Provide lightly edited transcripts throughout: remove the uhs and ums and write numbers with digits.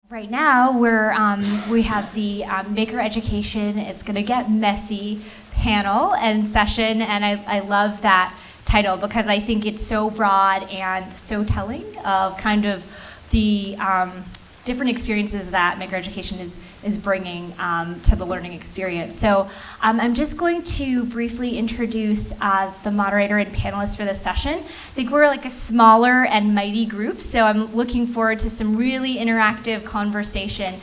Right now, we have the Maker Education, It's Gonna Get Messy panel and session, and I love that title because I think it's so broad and so telling of kind of the different experiences that Maker Education is bringing to the learning experience. So I'm just going to briefly introduce the moderator and panelists for this session. I think we're like a smaller and mighty group, so I'm looking forward to some really interactive conversation.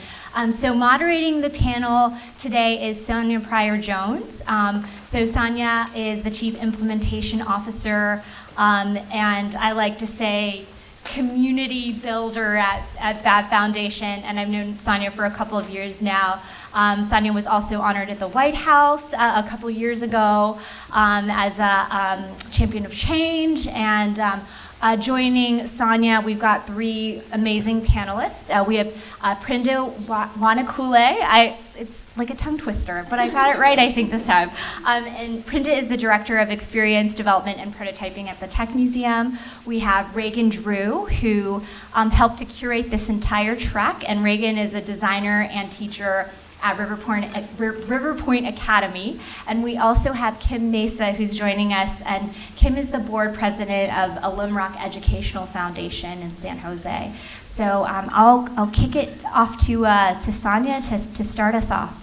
So moderating the panel today is Sonya Pryor-Jones. So Sonya is the Chief Implementation Officer, and I like to say community builder at Fab Foundation, and I've known Sonya for a couple of years now. Sonya was also honored at the White House a couple years ago as a champion of change, and joining Sonya, we've got three amazing panelists. We have Prinda Wanakule. It's like a tongue twister, but I got it right, I think, this time. And Prinda is the Director of Experience Development and Prototyping at the Tech Museum. We have Regan, who helped to curate this entire track, and Regan is a designer and teacher at Riverpoint Academy. And we also have Kim Mesa, who's joining us, and Kim is the board president of Alum Educational Foundation in San Jose. So I'll kick it off to Sonya to start us off.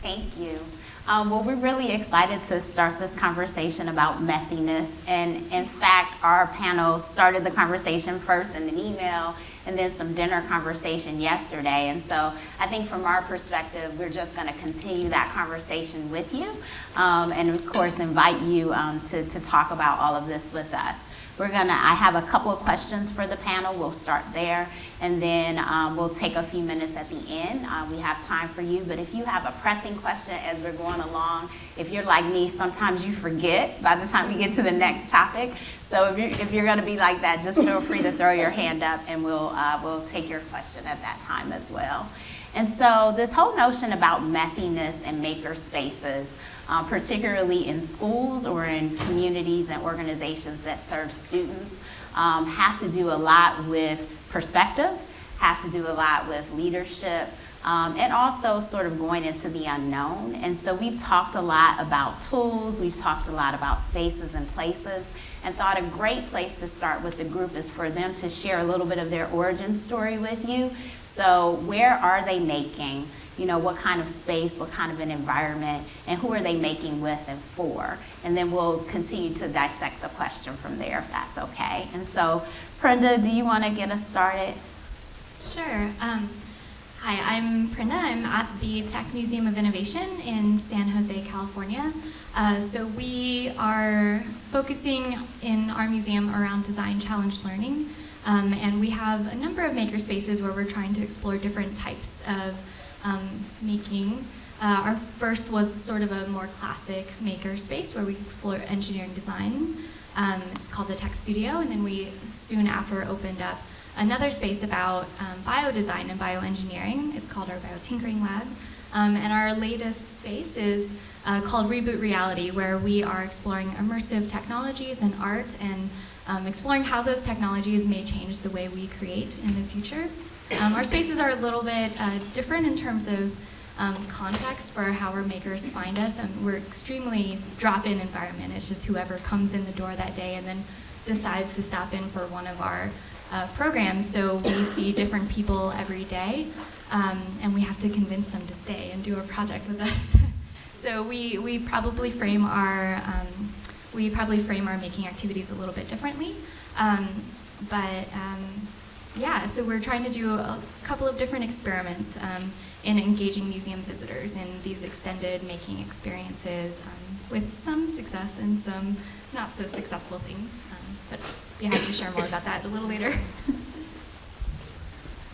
Thank you. Well, we're really excited to start this conversation about messiness. And in fact, our panel started the conversation first in an email and then some dinner conversation yesterday. And so I think from our perspective, we're just going to continue that conversation with you. And of course, invite you to talk about all of this with us. I have a couple of questions for the panel. We'll start there, and then we'll take a few minutes at the end. We have time for you, but if you have a pressing question as we're going along, if you're like me, sometimes you forget by the time we get to the next topic. So if you're going to be like that, just feel free to throw your hand up, and we'll take your question at that time as well. And so this whole notion about messiness and maker spaces, particularly in schools or in communities and organizations that serve students, have to do a lot with perspective, have to do a lot with leadership, and also sort of going into the unknown. And so we've talked a lot about tools, we've talked a lot about spaces and places, and thought a great place to start with the group is for them to share a little bit of their origin story with you. So where are they making? You know, what kind of space, what kind of an environment, and who are they making with and for? And then we'll continue to dissect the question from there, if that's okay. And so, Prinda, do you want to get us started? Sure. Hi, I'm Prinda. I'm at the Tech Museum of Innovation in San Jose, California. So we are focusing in our museum around design challenge learning. And we have a number of maker spaces where we're trying to explore different types of making. Our first was sort of a more classic maker space where we explore engineering design. It's called the Tech Studio, and then we soon after opened up another space about biodesign and bioengineering. It's called our Biotinkering Lab. And our latest space is called Reboot Reality, where we are exploring immersive technologies and art and exploring how those technologies may change the way we create in the future. Our spaces are a little bit different in terms of context for how our makers find us, and we're extremely drop-in environment. It's just whoever comes in the door that day and then decides to stop in for one of our programs. So we see different people every day, and we have to convince them to stay and do a project with us. So we probably frame our making activities a little bit differently, yeah, so we're trying to do a couple of different experiments in engaging museum visitors in these extended making experiences with some success and some not so successful things. But be happy to share more about that a little later.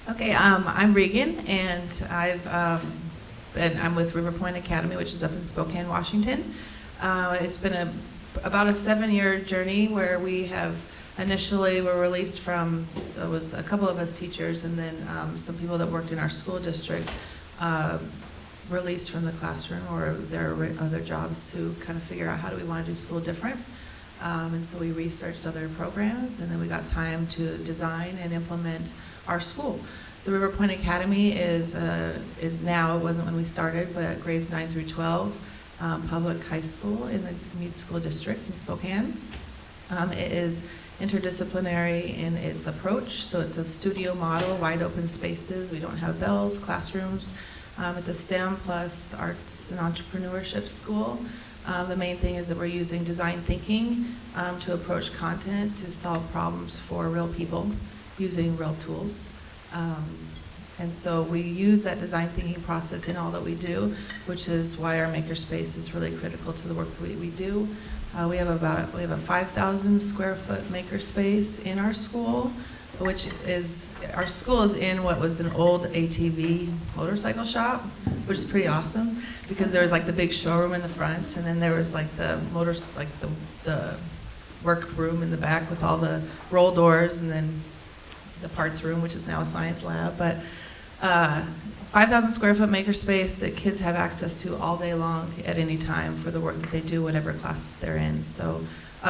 Okay, I'm Regan, and I'm with Riverpoint Academy, which is up in Spokane, Washington. It's been about a 7-year journey where we have initially were released from, there was a couple of us teachers, and then some people that worked in our school district released from the classroom or their other jobs to kind of figure out how do we want to do school different. And so we researched other programs, and then we got time to design and implement our school. So Riverpoint Academy is now, it wasn't when we started, but grades 9 through 12, public high school in the Meade School District in Spokane. It is interdisciplinary in its approach, so it's a studio model, wide open spaces. We don't have bells, classrooms. It's a STEM plus arts and entrepreneurship school. The main thing is that we're using design thinking to approach content, to solve problems for real people using real tools. And so we use that design thinking process in all that we do, which is why our makerspace is really critical to the work that we do. We have a 5,000 square foot makerspace in our school, which is, our school is in what was an old ATV motorcycle shop, which is pretty awesome, because there was like the big showroom in the front, and then there was like the work room in the back with all the roll doors, and then the parts room, which is now a science lab. But 5,000 square foot makerspace that kids have access to all day long at any time for the work that they do, whatever class that they're in. So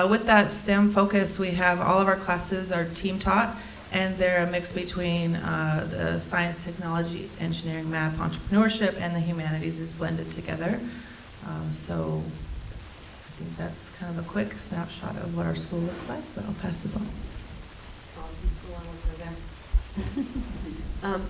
with that STEM focus, we have all of our classes are team taught, and they're a mix between the science, technology, engineering, math, entrepreneurship, and the humanities is blended together. So I think that's kind of a quick snapshot of what our school looks like, but I'll pass this on. Awesome school, I work there.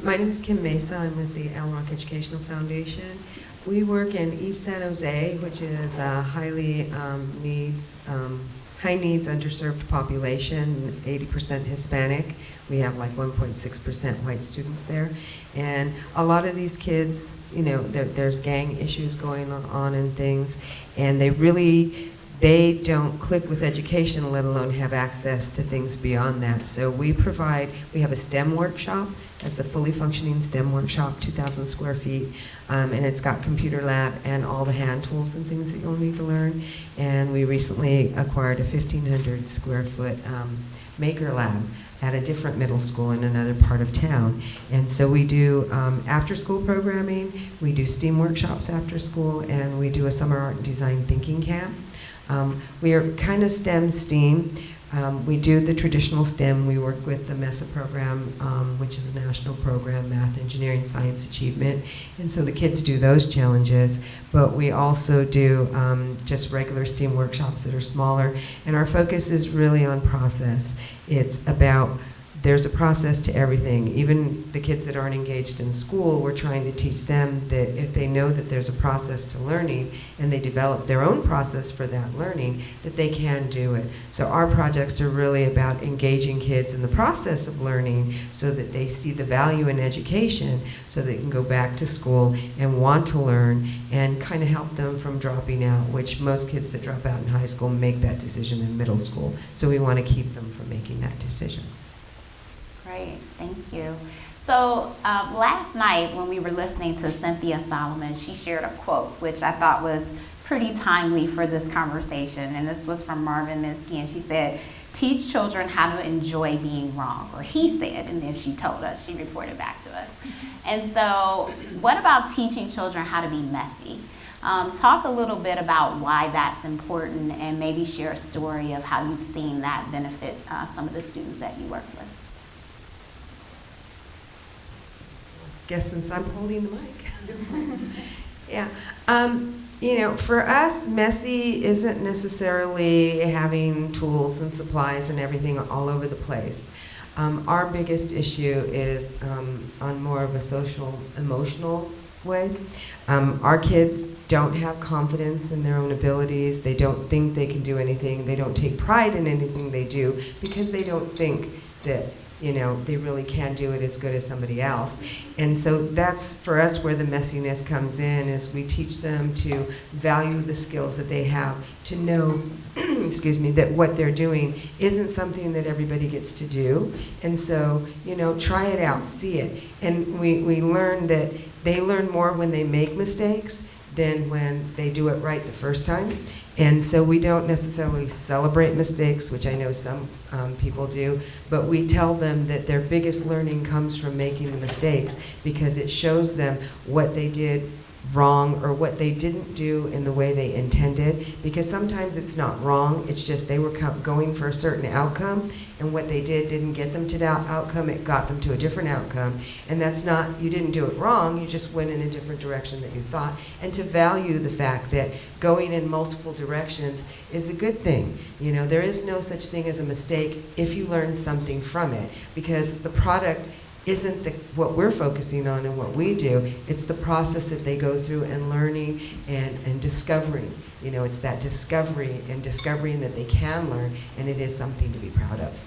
My name is Kim Mesa. I'm with the Elwha Educational Foundation. We work in East San Jose, which is a high needs, underserved population, 80% Hispanic. We have like 1.6% white students there. And a lot of these kids, you know, there's gang issues going on and things, and they don't click with education, let alone have access to things beyond that. So we have a STEM workshop. It's a fully functioning STEM workshop, 2,000 square feet, and it's got computer lab and all the hand tools and things that you'll need to learn. And we recently acquired a 1,500 square foot maker lab at a different middle school in another part of town. And so we do after school programming, we do STEAM workshops after school, and we do a summer art and design thinking camp. We are kind of STEM-STEAM. We do the traditional STEM. We work with the Mesa program, which is a national program, math, engineering, science achievement. And so the kids do those challenges. But we also do just regular STEAM workshops that are smaller. And our focus is really on process. It's about, there's a process to everything. Even the kids that aren't engaged in school, we're trying to teach them that if they know that there's a process to learning and they develop their own process for that learning, that they can do it. So our projects are really about engaging kids in the process of learning so that they see the value in education, so they can go back to school and want to learn, and kind of help them from dropping out, which most kids that drop out in high school make that decision in middle school. So we want to keep them from making that decision. Great, thank you. So last night when we were listening to Cynthia Solomon, she shared a quote which I thought was pretty timely for this conversation, and this was from Marvin Minsky, and she said, "Teach children how to enjoy being wrong," or he said, and then she told us, she reported back to us. And so what about teaching children how to be messy? Talk a little bit about why that's important, and maybe share a story of how you've seen that benefit some of the students that you work with. Guess since I'm holding the mic. Yeah. You know, for us, messy isn't necessarily having tools and supplies and everything all over the place. Our biggest issue is on more of a social, emotional way. Our kids don't have confidence in their own abilities. They don't think they can do anything. They don't take pride in anything they do because they don't think that, you know, they really can do it as good as somebody else. And so that's, for us, where the messiness comes in, is we teach them to value the skills that they have, to know, excuse me, that what they're doing isn't something that everybody gets to do. And so, you know, try it out, see it. And we learn that they learn more when they make mistakes than when they do it right the first time. And so we don't necessarily celebrate mistakes, which I know some people do, but we tell them that their biggest learning comes from making the mistakes, because it shows them what they did wrong or what they didn't do in the way they intended, because sometimes it's not wrong, it's just they were going for a certain outcome, and what they did didn't get them to that outcome, it got them to a different outcome. And that's not, you didn't do it wrong, you just went in a different direction than you thought. And to value the fact that going in multiple directions is a good thing. You know, there is no such thing as a mistake if you learn something from it, because the product isn't what we're focusing on and what we do, it's the process that they go through and learning and discovering. You know, it's that discovery and discovering that they can learn, and it is something to be proud of.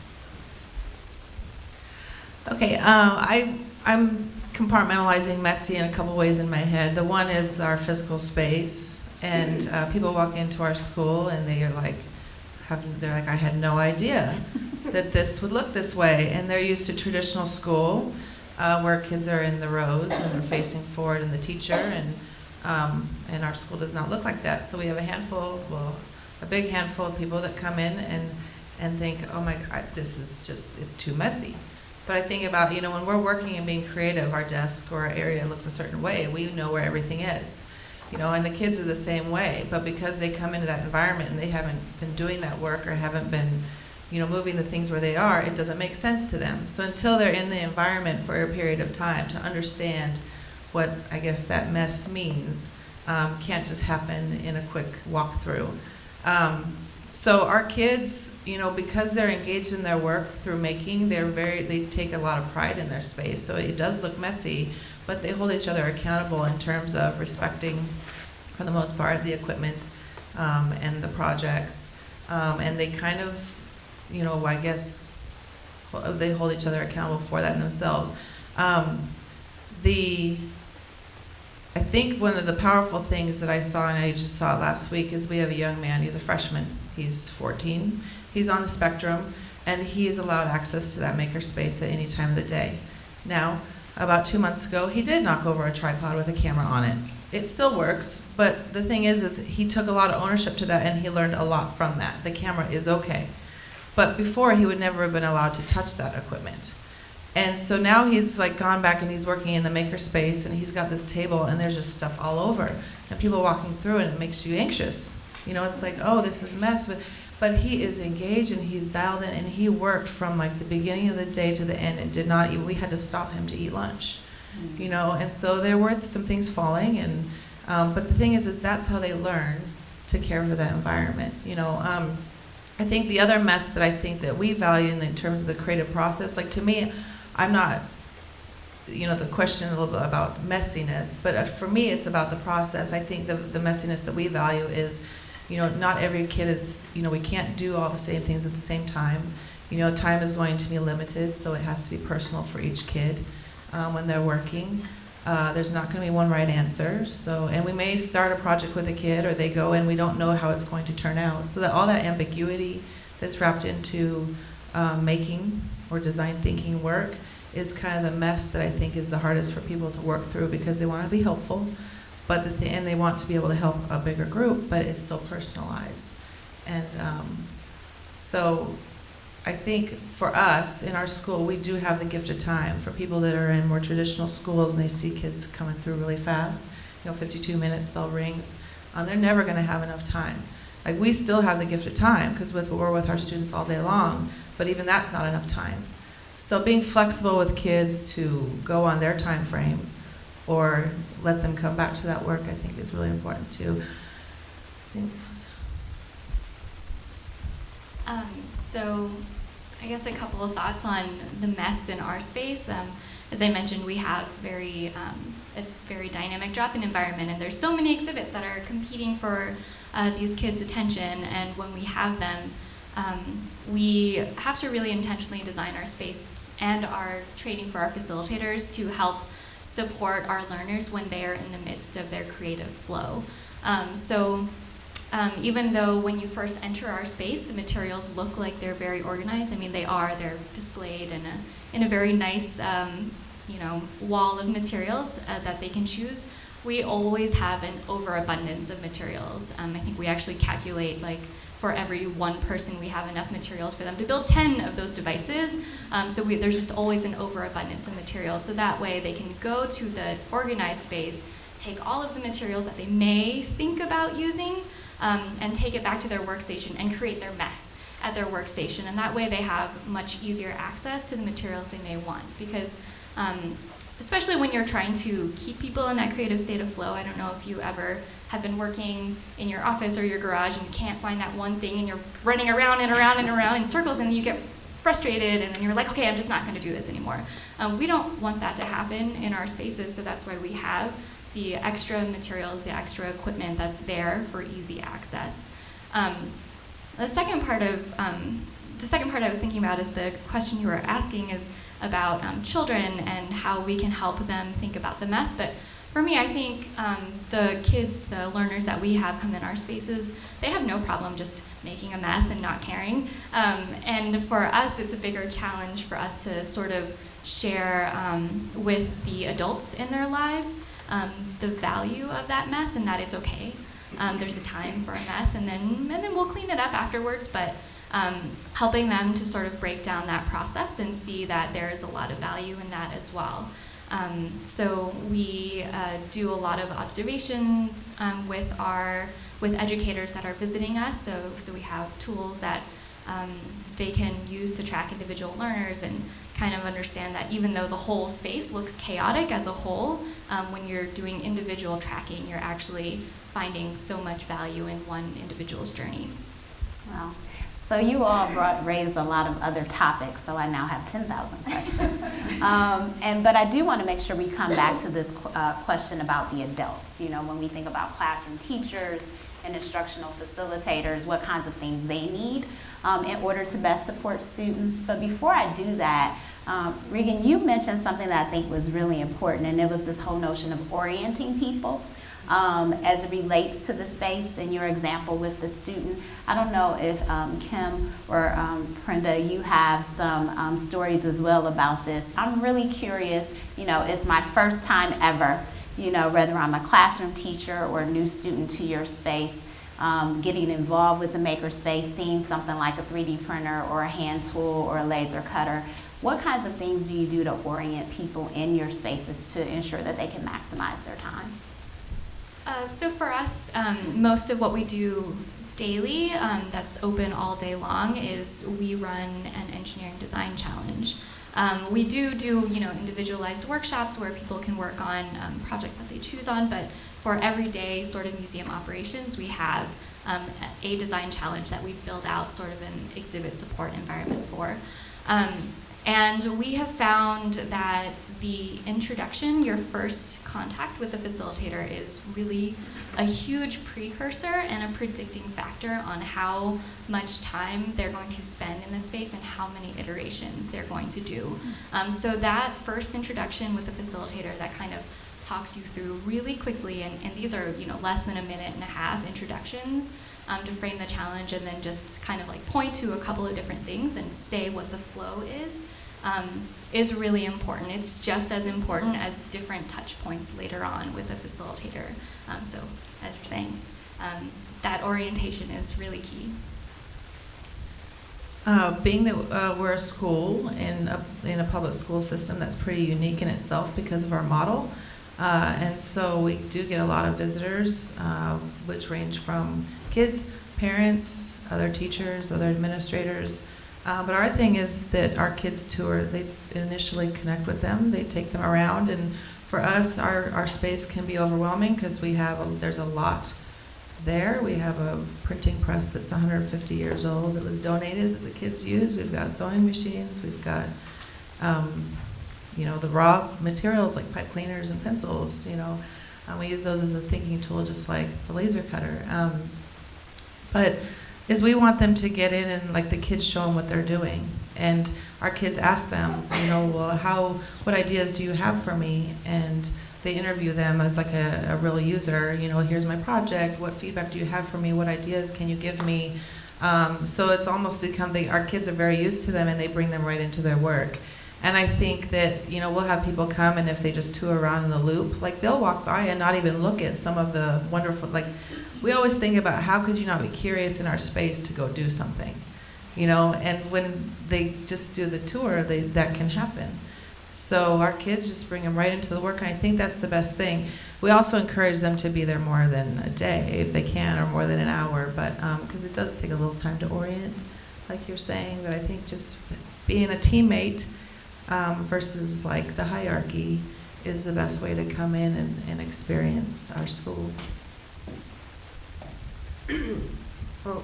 Okay, I'm compartmentalizing messy in a couple ways in my head. The one is our physical space, and people walk into our school and they're like, I had no idea that this would look this way. And they're used to traditional school, where kids are in the rows and they're facing forward and the teacher, and our school does not look like that. So we have a big handful of people that come in and think, oh my God, this is just, it's too messy. But I think about, you know, when we're working and being creative, our desk or our area looks a certain way. We know where everything is. You know, and the kids are the same way, but because they come into that environment and they haven't been doing that work or haven't been, you know, moving the things where they are, it doesn't make sense to them. So until they're in the environment for a period of time to understand what, I guess, that mess means, can't just happen in a quick walkthrough. So our kids, you know, because they're engaged in their work through making, they take a lot of pride in their space. So it does look messy, but they hold each other accountable in terms of respecting, for the most part, the equipment and the projects. And they kind of, you know, I guess, they hold each other accountable for that in themselves. I think one of the powerful things that I saw, and I just saw it last week, is we have a young man, he's a freshman, he's 14, he's on the spectrum, and he is allowed access to that maker space at any time of the day. Now, about 2 months ago, he did knock over a tripod with a camera on it. It still works, but the thing is he took a lot of ownership to that, and he learned a lot from that. The camera is okay. But before, he would never have been allowed to touch that equipment. And so now he's like gone back and he's working in the maker space, and he's got this table and there's just stuff all over. And people walking through it, and it makes you anxious. You know, it's like, oh, this is a mess. But he is engaged and he's dialed in, and he worked from like the beginning of the day to the end and did not even, we had to stop him to eat lunch. You know, and so there were some things falling, and but the thing is that's how they learn to care for that environment. You know, I think the other mess that I think that we value in terms of the creative process, like to me, I'm not, you know, the question a little bit about messiness, but for me it's about the process. I think the messiness that we value is, you know, not every kid is, you know, we can't do all the same things at the same time. You know, time is going to be limited, so it has to be personal for each kid when they're working. There's not going to be one right answer. So, and we may start a project with a kid, or they go and we don't know how it's going to turn out. So that all that ambiguity that's wrapped into making or design thinking work is kind of the mess that I think is the hardest for people to work through, because they want to be helpful, but and they want to be able to help a bigger group, but it's so personalized. And so I think for us in our school, we do have the gift of time. For people that are in more traditional schools and they see kids coming through really fast, you know, 52 minutes, bell rings, they're never going to have enough time. Like, we still have the gift of time because we're with our students all day long, but even that's not enough time. So being flexible with kids to go on their time frame or let them come back to that work, I think is really important too. So I guess a couple of thoughts on the mess in our space. As I mentioned, we have a very dynamic drop-in environment, and there's so many exhibits that are competing for these kids' attention, and when we have them, we have to really intentionally design our space and our training for our facilitators to help support our learners when they are in the midst of their creative flow. Even though when you first enter our space, the materials look like they're very organized. I mean, they're displayed in a very nice wall of materials that they can choose. We always have an overabundance of materials. I think we actually calculate, like, for every one person, we have enough materials for them to build 10 of those devices. There's just always an overabundance of materials. So that way they can go to the organized space, take all of the materials that they may think about using and take it back to their workstation and create their mess at their workstation. And that way they have much easier access to the materials they may want. Because especially when you're trying to keep people in that creative state of flow, I don't know if you ever have been working in your office or your garage and you can't find that one thing and you're running around and around and around in circles and you get frustrated and then you're like, okay, I'm just not going to do this anymore. We don't want that to happen in our spaces, so that's why we have the extra materials, the extra equipment that's there for easy access. The second part I was thinking about is the question you were asking is about children and how we can help them think about the mess. But for me, I think the kids, the learners that we have come in our spaces, they have no problem just making a mess and not caring. And for us, it's a bigger challenge for us to sort of share with the adults in their lives the value of that mess and that it's okay. There's a time for a mess, and then we'll clean it up afterwards. But helping them to sort of break down that process and see that there is a lot of value in that as well. So we do a lot of observation with educators that are visiting us. So we have tools that they can use to track individual learners and kind of understand that even though the whole space looks chaotic as a whole, when you're doing individual tracking, you're actually finding so much value in one individual's journey. Wow. So you all raised a lot of other topics, so I now have 10,000 questions. But I do want to make sure we come back to this question about the adults. You know, when we think about classroom teachers and instructional facilitators, what kinds of things they need in order to best support students. But before I do that, Regan, you mentioned something that I think was really important, and it was this whole notion of orienting people. As it relates to the space in your example with the student. I don't know if Kim or Prinda, you have some stories as well about this. I'm really curious, you know, it's my first time ever, you know, whether I'm a classroom teacher or a new student to your space, getting involved with the makerspace, seeing something like a 3D printer or a hand tool or a laser cutter. What kinds of things do you do to orient people in your spaces to ensure that they can maximize their time? So for us, most of what we do daily that's open all day long is we run an engineering design challenge. We do individualized workshops where people can work on projects that they choose on, but for everyday sort of museum operations, we have a design challenge that we build out sort of an exhibit support environment for. And we have found that the introduction, your first contact with the facilitator, is really a huge precursor and a predicting factor on how much time they're going to spend in the space and how many iterations they're going to do. So that first introduction with the facilitator that kind of talks you through really quickly, and these are less than a minute and a half introductions to frame the challenge, and then just kind of like point to a couple of different things and say what the flow is really important. It's just as important as different touch points later on with a facilitator. So as you're saying, that orientation is really key. Being that we're a school in a public school system, that's pretty unique in itself because of our model. And so we do get a lot of visitors, which range from kids, parents, other teachers, other administrators. But our thing is that our kids tour, they initially connect with them, they take them around, and for us, our space can be overwhelming because there's a lot there. We have a printing press that's 150 years old that was donated that the kids use. We've got sewing machines, we've got the raw materials like pipe cleaners and pencils, we use those as a thinking tool just like the laser cutter. But is we want them to get in and like the kids show them what they're doing. And our kids ask them, what ideas do you have for me? And they interview them as like a real user, here's my project, what feedback do you have for me, what ideas can you give me? So it's almost become, our kids are very used to them and they bring them right into their work. And I think that, we'll have people come and if they just tour around in the loop, like they'll walk by and not even look at some of the wonderful, we always think about how could you not be curious in our space to go do something, and when they just do the tour, that can happen. So our kids just bring them right into the work, and I think that's the best thing. We also encourage them to be there more than a day if they can, or more than an hour, but because it does take a little time to orient, like you're saying. But I think just being a teammate versus like the hierarchy is the best way to come in and experience our school. Well,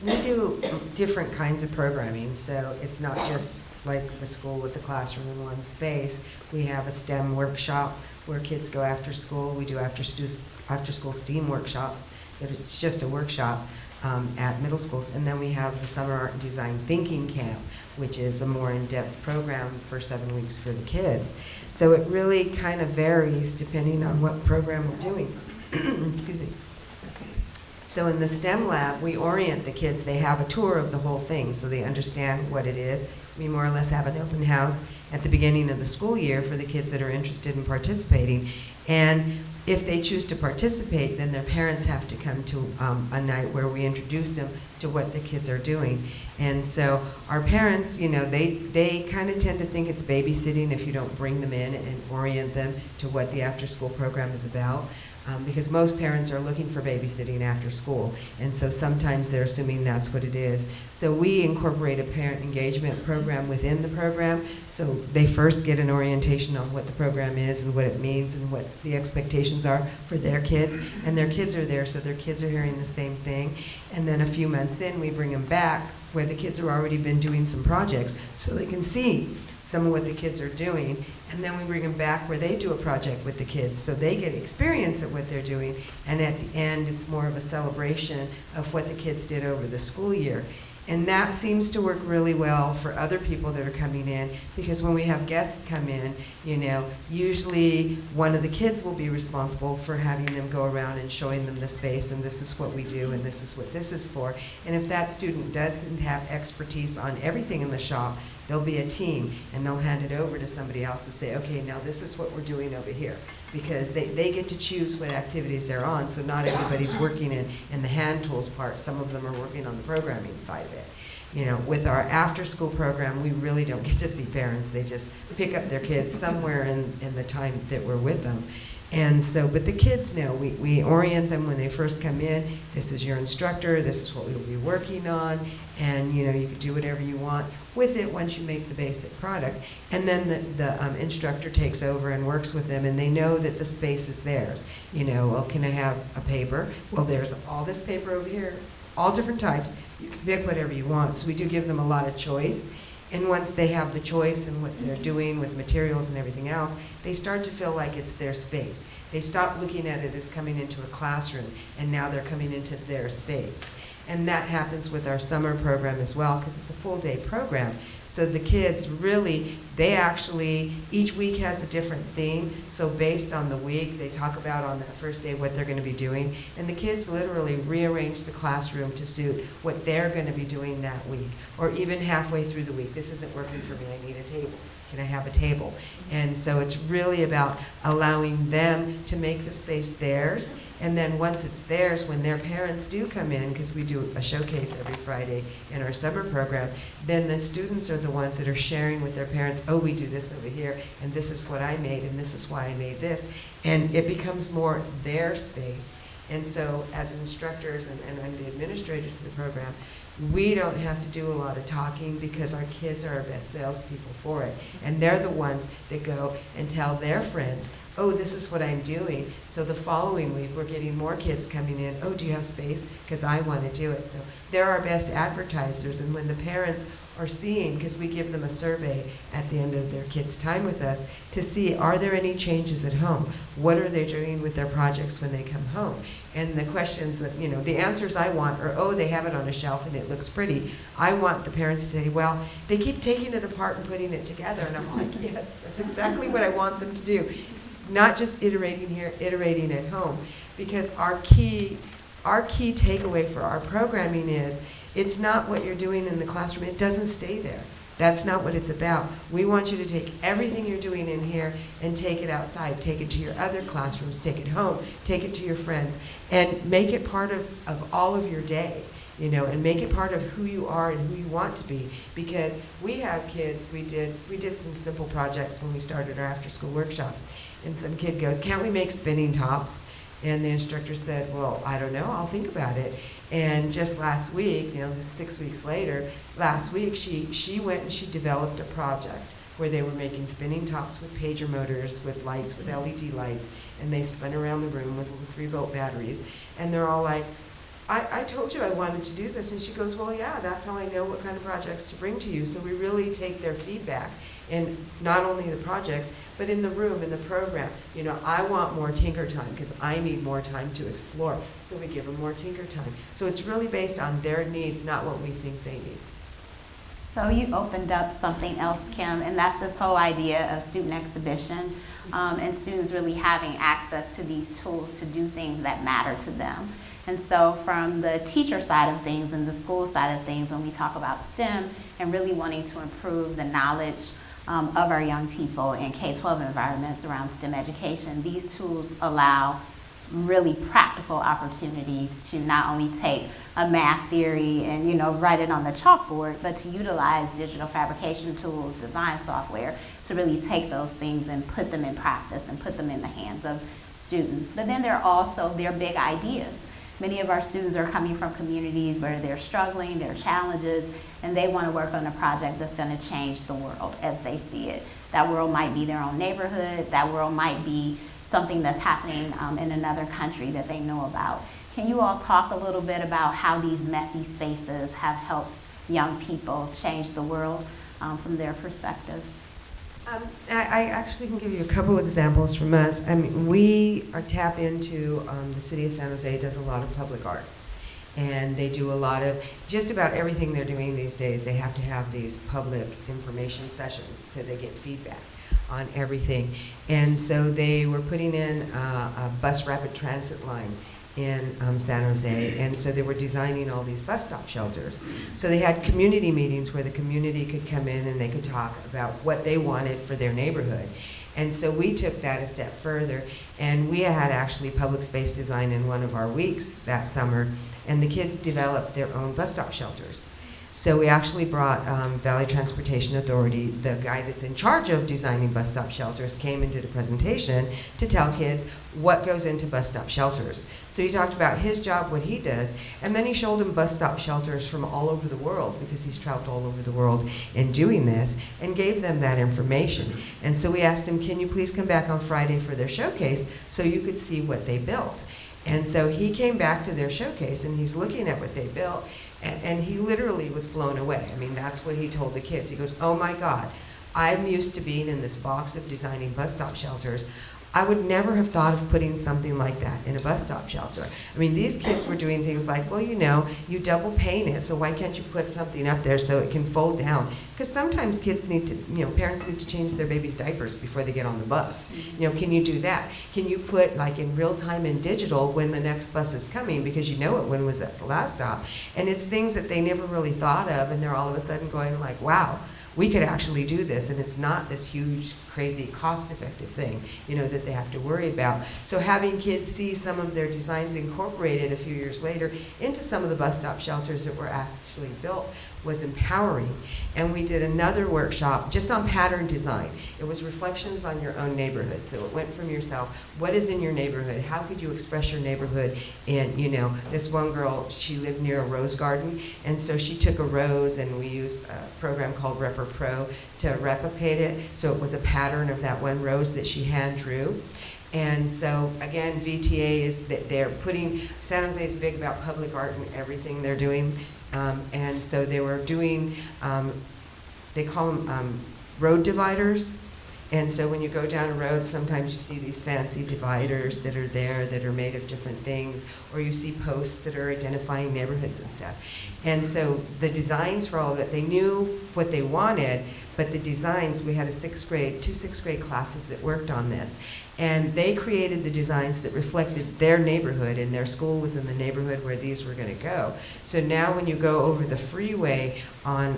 we do different kinds of programming, so it's not just like the school with the classroom in one space. We have a STEM workshop where kids go after school. We do after-school STEAM workshops, but it's just a workshop at middle schools. And then we have the Summer Art and Design Thinking Camp, which is a more in-depth program for 7 weeks for the kids. So it really kind of varies depending on what program we're doing. Excuse me. So in the STEM lab, we orient the kids. They have a tour of the whole thing so they understand what it is. We more or less have an open house at the beginning of the school year for the kids that are interested in participating. And if they choose to participate, then their parents have to come to a night where we introduce them to what the kids are doing. And so our parents, you know, they kind of tend to think it's babysitting if you don't bring them in and orient them to what the after-school program is about. Because most parents are looking for babysitting after school, and so sometimes they're assuming that's what it is. So we incorporate a parent engagement program within the program, so they first get an orientation on what the program is and what it means and what the expectations are for their kids, and their kids are there, so their kids are hearing the same thing. And then a few months in, we bring them back where the kids have already been doing some projects, so they can see some of what the kids are doing. And then we bring them back where they do a project with the kids, so they get experience at what they're doing. And at the end, it's more of a celebration of what the kids did over the school year. And that seems to work really well for other people that are coming in, because when we have guests come in, you know, usually one of the kids will be responsible for having them go around and showing them the space, and this is what we do, and this is what this is for. And if that student doesn't have expertise on everything in the shop, there'll be a team, and they'll hand it over to somebody else to say, okay, now this is what we're doing over here. Because they get to choose what activities they're on, so not everybody's working in the hand tools part. Some of them are working on the programming side of it. You know, with our after-school program, we really don't get to see parents. They just pick up their kids somewhere in the time that we're with them. And so, but the kids know, we orient them when they first come in. This is your instructor, this is what we'll be working on, and you know, you can do whatever you want with it once you make the basic product. And then the instructor takes over and works with them, and they know that the space is theirs. You know, well, can I have a paper? Well, there's all this paper over here, all different types. You can pick whatever you want. So we do give them a lot of choice. And once they have the choice in what they're doing with materials and everything else, they start to feel like it's their space. They stop looking at it as coming into a classroom, and now they're coming into their space. And that happens with our summer program as well, because it's a full-day program. So the kids really, they actually, each week has a different theme. So based on the week, they talk about on that first day what they're going to be doing. And the kids literally rearrange the classroom to suit what they're going to be doing that week. Or even halfway through the week, this isn't working for me, I need a table. Can I have a table? And so it's really about allowing them to make the space theirs. And then once it's theirs, when their parents do come in, because we do a showcase every Friday in our summer program, then the students are the ones that are sharing with their parents, oh, we do this over here, and this is what I made, and this is why I made this. And it becomes more their space. And so as instructors, and I'm the administrator to the program, we don't have to do a lot of talking because our kids are our best salespeople for it. And they're the ones that go and tell their friends, oh, this is what I'm doing. So the following week, we're getting more kids coming in. Oh, do you have space? Because I want to do it. So they're our best advertisers. And when the parents are seeing, because we give them a survey at the end of their kids' time with us to see, are there any changes at home? What are they doing with their projects when they come home? And the questions that, you know, the answers I want are, oh, they have it on a shelf and it looks pretty. I want the parents to say, well, they keep taking it apart and putting it together. And I'm like, yes, that's exactly what I want them to do. Not just iterating here, iterating at home. Because our key takeaway for our programming is, it's not what you're doing in the classroom. It doesn't stay there. That's not what it's about. We want you to take everything you're doing in here and take it outside. Take it to your other classrooms. Take it home. Take it to your friends. And make it part of all of your day. and make it part of who you are and who you want to be. Because we have kids, we did some simple projects when we started our after-school workshops, and some kid goes, "Can't we make spinning tops?" And the instructor said, "Well, I don't know, I'll think about it." And just last week, just 6 weeks later, last week she went and she developed a project where they were making spinning tops with pager motors, with lights, with LED lights, and they spun around the room with 3-volt batteries. And they're all like, I told you I wanted to do this. And she goes, "Well, yeah, that's how I know what kind of projects to bring to you." So we really take their feedback, and not only the projects, but in the room, in the program. I want more tinker time because I need more time to explore. So we give them more tinker time. So it's really based on their needs, not what we think they need. So you opened up something else, Kim, and that's this whole idea of student exhibition, and students really having access to these tools to do things that matter to them. And so from the teacher side of things and the school side of things, when we talk about STEM and really wanting to improve the knowledge of our young people in K-12 environments around STEM education, these tools allow really practical opportunities to not only take a math theory and write it on the chalkboard, but to utilize digital fabrication tools, design software, to really take those things and put them in practice and put them in the hands of students. But then there are also their big ideas. Many of our students are coming from communities where they're struggling, there are challenges, and they want to work on a project that's going to change the world as they see it. That world might be their own neighborhood, that world might be something that's happening in another country that they know about. Can you all talk a little bit about how these messy spaces have helped young people change the world from their perspective? I actually can give you a couple examples from us. I mean, we are tap into the city of San Jose does a lot of public art. And they do a lot of, just about everything they're doing these days, they have to have these public information sessions so they get feedback on everything. And so they were putting in a bus rapid transit line in San Jose, and so they were designing all these bus stop shelters. So they had community meetings where the community could come in and they could talk about what they wanted for their neighborhood. And so we took that a step further, and we had actually public space design in one of our weeks that summer, and the kids developed their own bus stop shelters. So we actually brought Valley Transportation Authority, the guy that's in charge of designing bus stop shelters, came and did a presentation to tell kids what goes into bus stop shelters. So he talked about his job, what he does, and then he showed them bus stop shelters from all over the world, because he's traveled all over the world in doing this, and gave them that information. And so we asked him, "Can you please come back on Friday for their showcase so you could see what they built?" And so he came back to their showcase, and he's looking at what they built, and he literally was blown away. I mean, that's what he told the kids. He goes, "Oh my God, I'm used to being in this box of designing bus stop shelters. I would never have thought of putting something like that in a bus stop shelter." I mean, these kids were doing things like, well, you double pane it, so why can't you put something up there so it can fold down? Because sometimes kids need to, parents need to change their baby's diapers before they get on the bus. Can you do that? Can you put, like, in real time and digital when the next bus is coming, because when was at the last stop? And it's things that they never really thought of, and they're all of a sudden going like, wow, we could actually do this, and it's not this huge, crazy, cost-effective thing, that they have to worry about. So having kids see some of their designs incorporated a few years later into some of the bus stop shelters that were actually built was empowering. And we did another workshop just on pattern design. It was reflections on your own neighborhood. So it went from yourself, what is in your neighborhood? How could you express your neighborhood? And this one girl, she lived near a rose garden, and so she took a rose, and we used a program called Repro Pro to replicate it. So it was a pattern of that one rose that she hand drew. And so, again, VTA is that they're putting, San Jose is big about public art and everything they're doing. And so they were doing, they call them road dividers. And so when you go down a road, sometimes you see these fancy dividers that are there that are made of different things, or you see posts that are identifying neighborhoods and stuff. And so the designs for all of it, they knew what they wanted, but the designs, we had two sixth grade classes that worked on this. And they created the designs that reflected their neighborhood, and their school was in the neighborhood where these were going to go. So now when you go over the freeway on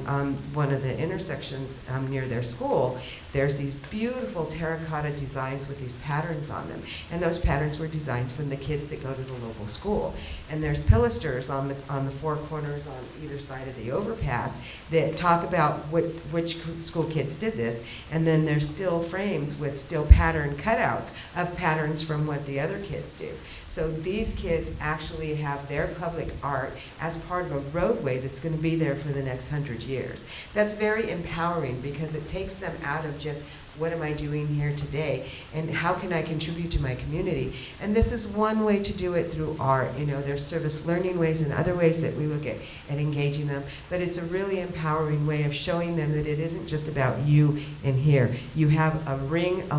one of the intersections near their school, there's these beautiful terracotta designs with these patterns on them. And those patterns were designed from the kids that go to the local school. And there's pilasters on the four corners on either side of the overpass that talk about which school kids did this. And then there's still frames with still pattern cutouts of patterns from what the other kids do. So these kids actually have their public art as part of a roadway that's going to be there for the next 100 years. That's very empowering because it takes them out of just, what am I doing here today, and how can I contribute to my community? And this is one way to do it through art. You know, there's service learning ways and other ways that we look at engaging them, but it's a really empowering way of showing them that it isn't just about you in here. You have a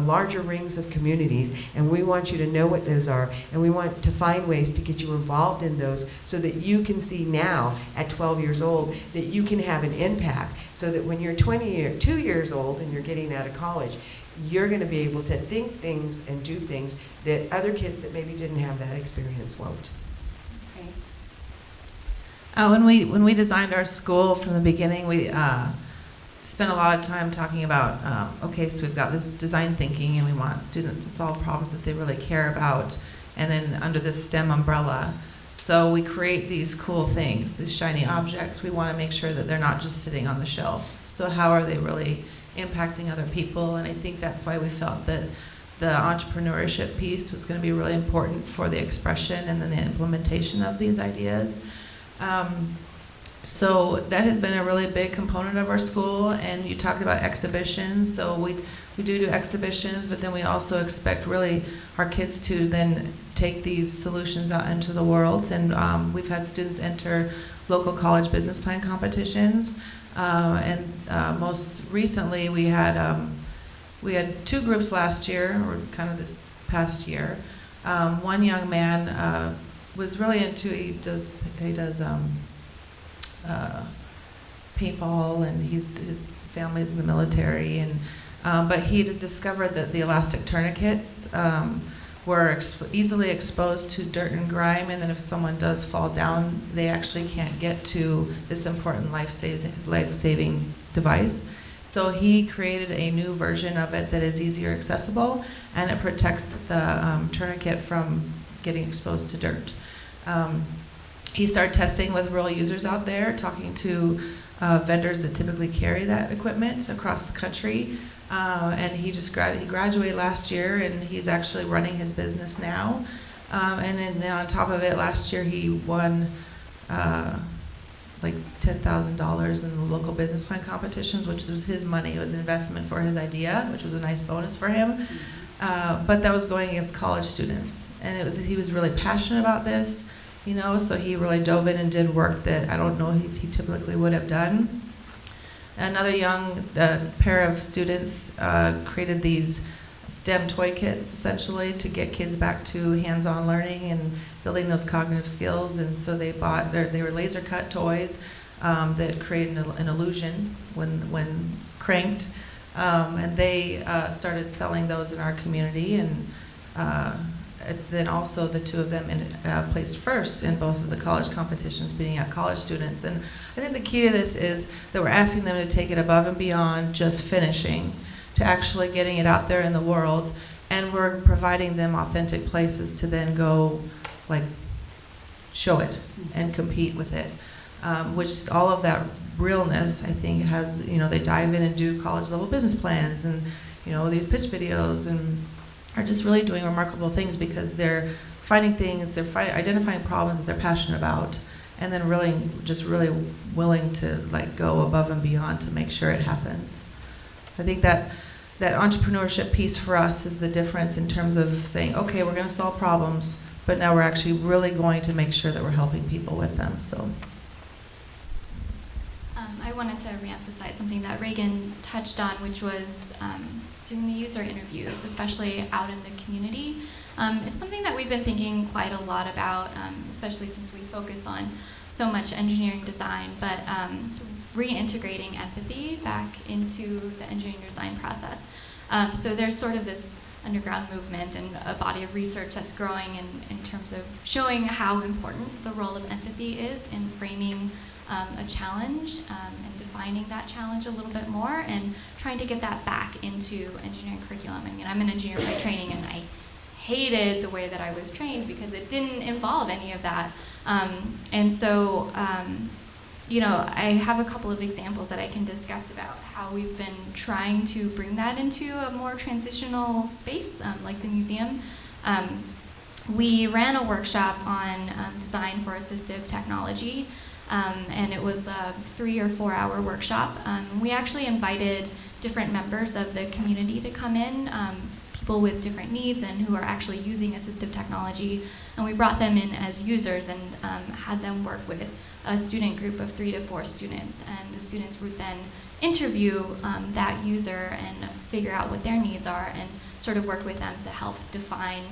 larger rings of communities, and we want you to know what those are, and we want to find ways to get you involved in those so that you can see now, at 12 years old, that you can have an impact, so that when you're 22 years old and you're getting out of college, you're going to be able to think things and do things that other kids that maybe didn't have that experience won't. Okay. When we designed our school from the beginning, we spent a lot of time talking about, okay, so we've got this design thinking, and we want students to solve problems that they really care about, and then under this STEM umbrella. So we create these cool things, these shiny objects. We want to make sure that they're not just sitting on the shelf. So how are they really impacting other people? And I think that's why we felt that the entrepreneurship piece was going to be really important for the expression and then the implementation of these ideas. So that has been a really big component of our school. And you talked about exhibitions. So we do exhibitions, but then we also expect really our kids to then take these solutions out into the world. And we've had students enter local college business plan competitions. And most recently we had two groups last year, or kind of this past year. One young man was really into, he does paintball, and his family's in the military, and but he discovered that the elastic tourniquets were easily exposed to dirt and grime, and then if someone does fall down, they actually can't get to this important life-saving device. So he created a new version of it that is easier accessible, and it protects the tourniquet from getting exposed to dirt. He started testing with real users out there, talking to vendors that typically carry that equipment across the country. And he graduated last year, and he's actually running his business now. And then on top of it, last year he won like $10,000 in the local business plan competitions, which was his money. It was an investment for his idea, which was a nice bonus for him. But that was going against college students, and he was really passionate about this, you know. So he really dove in and did work that I don't know if he typically would have done. Another young pair of students created these STEM toy kits, essentially, to get kids back to hands-on learning and building those cognitive skills. And so they were laser cut toys that created an illusion when cranked. And they started selling those in our community. And then also the two of them placed first in both of the college competitions, beating out college students. And I think the key to this is that we're asking them to take it above and beyond just finishing, to actually getting it out there in the world, and we're providing them authentic places to then go, like, show it and compete with it. Which all of that realness, I think, has, you know, they dive in and do college level business plans and, you know, these pitch videos, and are just really doing remarkable things because they're finding things, they're identifying problems that they're passionate about, and then really willing to, like, go above and beyond to make sure it happens. So I think that entrepreneurship piece for us is the difference in terms of saying, okay, we're going to solve problems, but now we're actually really going to make sure that we're helping people with them. So. I wanted to reemphasize something that Regan touched on, which was doing the user interviews, especially out in the community. It's something that we've been thinking quite a lot about, especially since we focus on so much engineering design. But reintegrating empathy back into the engineering design process. So there's sort of this underground movement and a body of research that's growing in terms of showing how important the role of empathy is in framing a challenge and defining that challenge a little bit more and trying to get that back into engineering curriculum. I mean, I'm an engineer by training, and I hated the way that I was trained because it didn't involve any of that. And so, you know, I have a couple of examples that I can discuss about how we've been trying to bring that into a more transitional space, like the museum. We ran a workshop on design for assistive technology, and it was a 3 or 4 hour workshop. We actually invited different members of the community to come in, people with different needs and who are actually using assistive technology, and we brought them in as users and had them work with a student group of 3 to 4 students, and the students would then interview that user and figure out what their needs are and sort of work with them to help define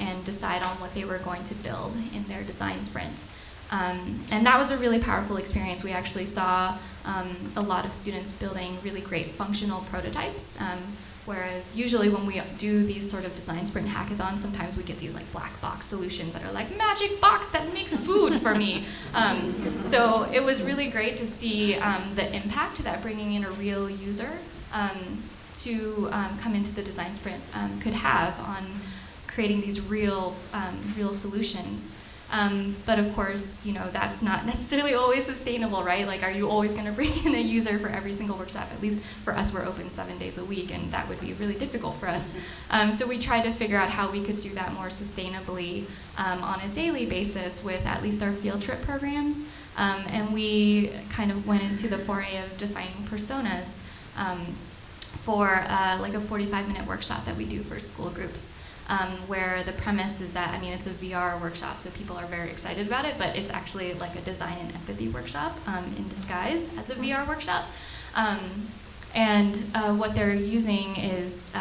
and decide on what they were going to build in their design sprint. And that was a really powerful experience. We actually saw a lot of students building really great functional prototypes, whereas usually when we do these sort of design sprint hackathons, sometimes we get these like black box solutions that are like, magic box that makes food for me. So it was really great to see the impact that bringing in a real user to come into the design sprint could have on creating these real solutions. But of course, you know, that's not necessarily always sustainable, right? Like, are you always going to bring in a user for every single workshop? At least for us, we're open 7 days a week, and that would be really difficult for us. So we tried to figure out how we could do that more sustainably on a daily basis with at least our field trip programs. And we kind of went into the foray of defining personas for like a 45-minute workshop that we do for school groups. Where the premise is that, I mean, it's a VR workshop, so people are very excited about it, but it's actually like a design and empathy workshop in disguise as a VR workshop. And what they're using is,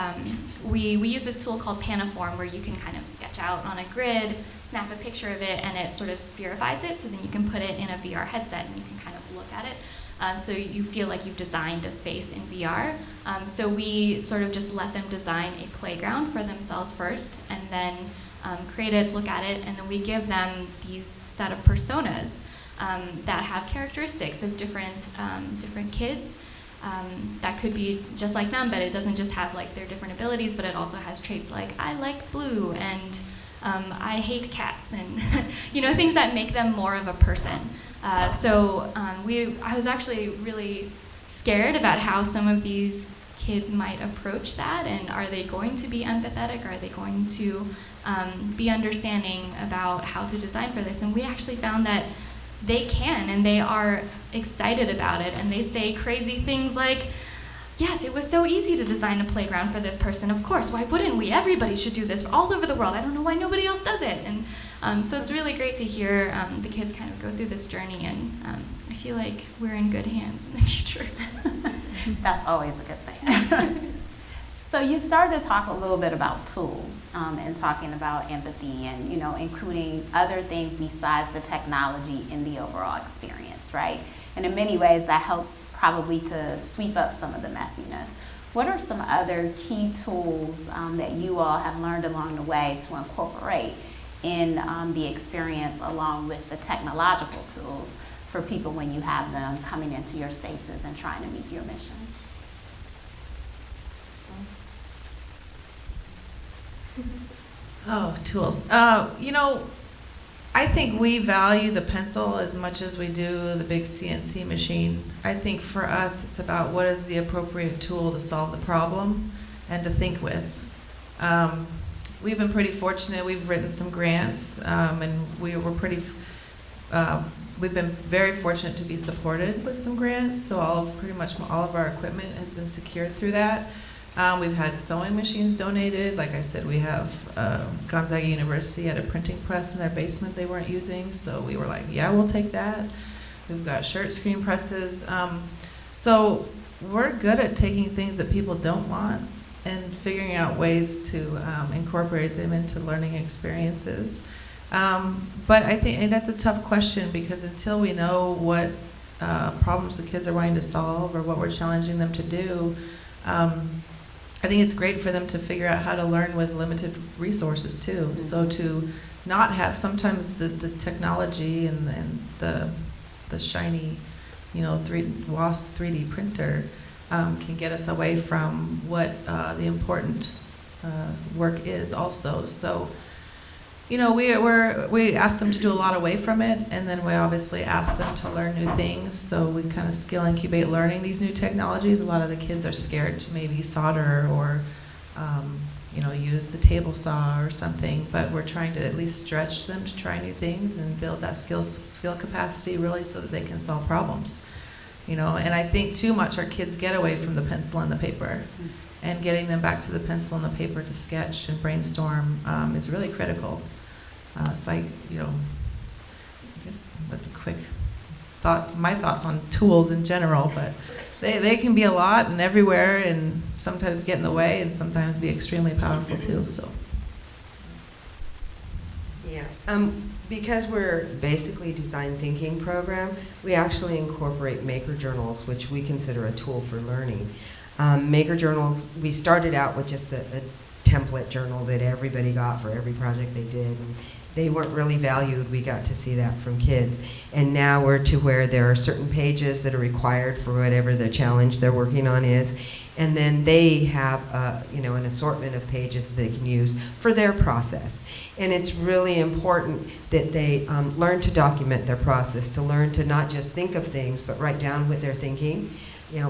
we use this tool called Panaform, where you can kind of sketch out on a grid, snap a picture of it, and it sort of spherifies it, so then you can put it in a VR headset and you can kind of look at it. So you feel like you've designed a space in VR. So we sort of just let them design a playground for themselves first, and then create it, look at it, and then we give them these set of personas that have characteristics of different kids. That could be just like them, but it doesn't just have like their different abilities, but it also has traits like I like blue and I hate cats, and you know, things that make them more of a person. I was actually really scared about how some of these kids might approach that, and are they going to be empathetic? Are they going to be understanding about how to design for this? And we actually found that they can, and they are excited about it, and they say crazy things like, yes, it was so easy to design a playground for this person. Of course, why wouldn't we? Everybody should do this all over the world. I don't know why nobody else does it. And so it's really great to hear the kids kind of go through this journey, and I feel like we're in good hands in the future. That's always a good thing. So you started to talk a little bit about tools and talking about empathy and, you know, including other things besides the technology in the overall experience, right? And in many ways that helps probably to sweep up some of the messiness. What are some other key tools that you all have learned along the way to incorporate in the experience along with the technological tools for people when you have them coming into your spaces and trying to meet your mission? Oh, tools. You know, I think we value the pencil as much as we do the big CNC machine. I think for us, it's about what is the appropriate tool to solve the problem and to think with. We've been pretty fortunate. We've written some grants, and we've been very fortunate to be supported with some grants. So pretty much all of our equipment has been secured through that. We've had sewing machines donated. Like I said, we have Gonzaga University had a printing press in their basement they weren't using, so we were like, yeah, we'll take that. We've got shirt screen presses. So we're good at taking things that people don't want and figuring out ways to incorporate them into learning experiences. But I think that's a tough question, because until we know what problems the kids are wanting to solve or what we're challenging them to do, I think it's great for them to figure out how to learn with limited resources too. Mm-hmm. So to not have sometimes the technology and the shiny, WASP 3D printer can get us away from what the important work is also. So, we ask them to do a lot away from it, and then we obviously ask them to learn new things. So we kind of skill incubate learning these new technologies. A lot of the kids are scared to maybe solder or, use the table saw or something, but we're trying to at least stretch them to try new things and build that skill capacity really so that they can solve problems. And I think too much our kids get away from the pencil and the paper, and getting them back to the pencil and the paper to sketch and brainstorm is really critical. So I guess that's a quick my thoughts on tools in general, but they can be a lot and everywhere, and sometimes get in the way and sometimes be extremely powerful too. So. Yeah. Because we're basically design thinking program, we actually incorporate maker journals, which we consider a tool for learning. Maker journals, we started out with just a template journal that everybody got for every project they did. And they weren't really valued. We got to see that from kids. And now we're to where there are certain pages that are required for whatever the challenge they're working on is. And then they have an assortment of pages they can use for their process. And it's really important that they learn to document their process, to learn to not just think of things, but write down what they're thinking.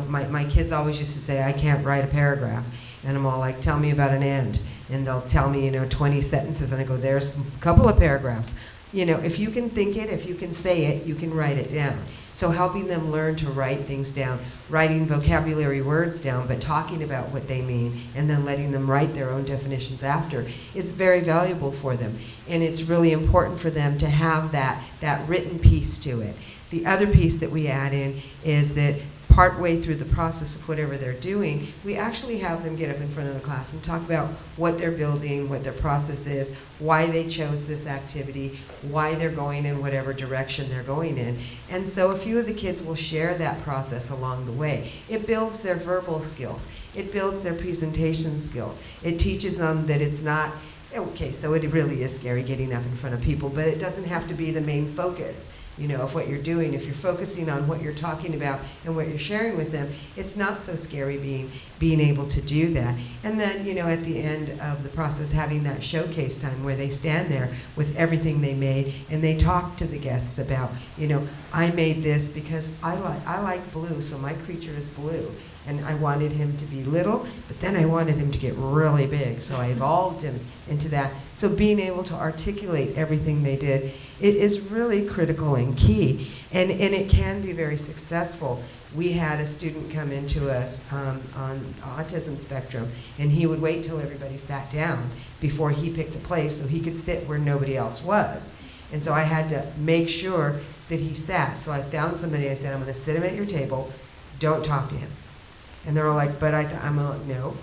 My kids always used to say, I can't write a paragraph. And I'm all like, tell me about an end. And they'll tell me, 20 sentences. And I go, there's a couple of paragraphs. If you can think it, if you can say it, you can write it down. So helping them learn to write things down, writing vocabulary words down, but talking about what they mean, and then letting them write their own definitions after is very valuable for them. And it's really important for them to have that written piece to it. The other piece that we add in is that partway through the process of whatever they're doing, we actually have them get up in front of the class and talk about what they're building, what their process is, why they chose this activity, why they're going in whatever direction they're going in. And so a few of the kids will share that process along the way. It builds their verbal skills. It builds their presentation skills. It teaches them that it's not, okay, so it really is scary getting up in front of people, but it doesn't have to be the main focus. Of what you're doing. If you're focusing on what you're talking about and what you're sharing with them, it's not so scary being able to do that. And then, at the end of the process, having that showcase time where they stand there with everything they made and they talk to the guests about, I made this because I like blue, so my creature is blue. And I wanted him to be little, but then I wanted him to get really big, so I evolved him into that. So being able to articulate everything they did, it is really critical and key, and it can be very successful. We had a student come into us on autism spectrum, and he would wait till everybody sat down before he picked a place so he could sit where nobody else was. And so I had to make sure that he sat. So I found somebody, I said, I'm going to sit him at your table, don't talk to him. And they're all like, but I'm like, no,